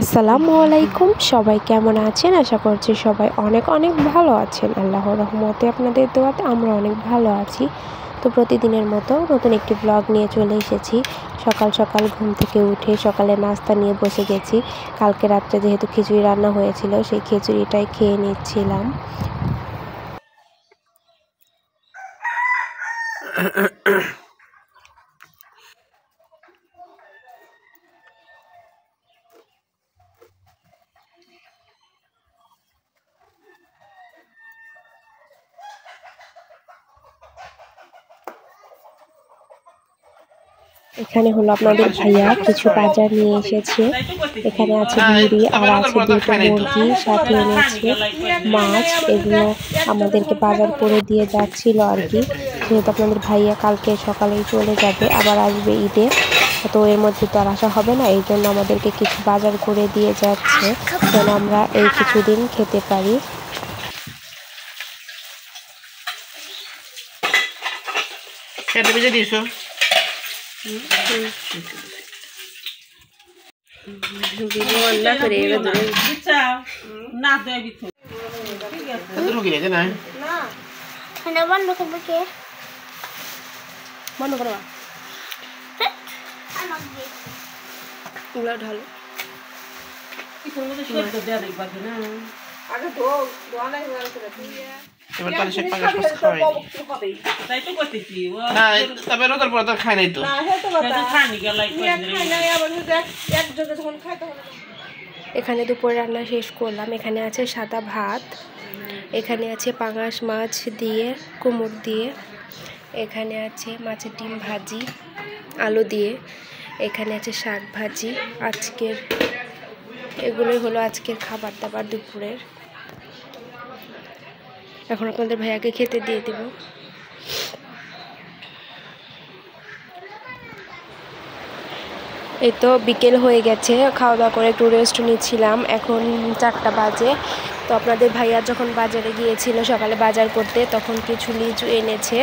আসসালামু আলাইকুম, সবাই কেমন আছেন? আশা করছি সবাই অনেক অনেক ভালো আছেন। আল্লাহর রহমতে আপনাদের দোয়াতে আমরা অনেক ভালো আছি। তো প্রতিদিনের মতো নতুন একটি ব্লগ নিয়ে চলে এসেছি। সকাল সকাল ঘুম থেকে উঠে সকালে নাস্তা নিয়ে বসে গেছি। কালকে রাত্রে যেহেতু খিচুড়ি রান্না হয়েছিল, সেই খিচুড়িটাই খেয়ে নিচ্ছিলাম। এখানে হলো আপনাদের ভাইয়া কিছু বাজার নিয়ে এসেছে। এখানে আছে মুড়ি আর আছে দুটো মুরগি, সাথে এনেছে মাছ। এগুলো আমাদেরকে বাজার করে দিয়ে যাচ্ছিল আর কি। যেহেতু আপনাদের ভাইয়া কালকে সকালেই চলে যাবে, আবার আসবে ঈদে, তো এর মধ্যে তো আর আসা হবে না। এই জন্য আমাদেরকে কিছু বাজার করে দিয়ে যাচ্ছে যেন আমরা এই কিছুদিন খেতে পারি। এখানে দুপুরে রান্না শেষ করলাম। এখানে আছে সাদা ভাত, এখানে আছে পাঙাশ মাছ দিয়ে কুমড় দিয়ে, এখানে আছে মাছের ডিম ভাজি আলু দিয়ে, এখানে আছে শাক ভাজি। এগুলোই হলো আজকের খাবার দাবার দুপুরের। এখন আপনাদের ভাইয়াকে খেতে দিয়ে দেব। এই তো বিকেল হয়ে গেছে, খাওয়া দাওয়া করে একটু রেস্ট নিচ্ছিলাম। এখন 4টা বাজে। তো আপনাদের ভাইয়া যখন বাজারে গিয়েছিল সকালে বাজার করতে, তখন কিছু লিচু এনেছে।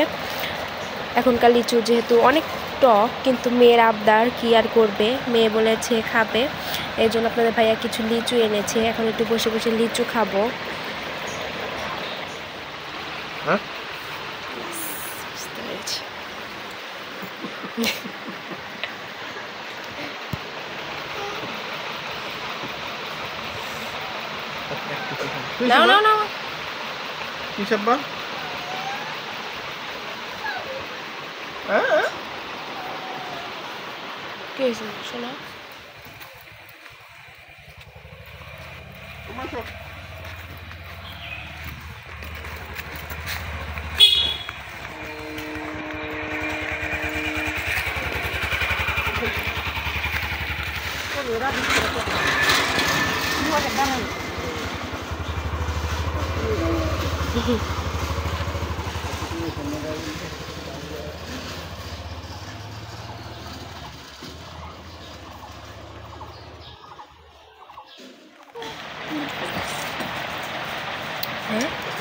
এখনকার লিচু যেহেতু অনেক টক, কিন্তু মেয়ের আবদার কি আর করবে, মেয়ে বলেছে খাবে, এই জন্য আপনাদের ভাইয়া কিছু লিচু এনেছে। এখন একটু বসে বসে লিচু খাবো। না কি সাব্বা কি হয়েছে শোনা? হ্যাঁ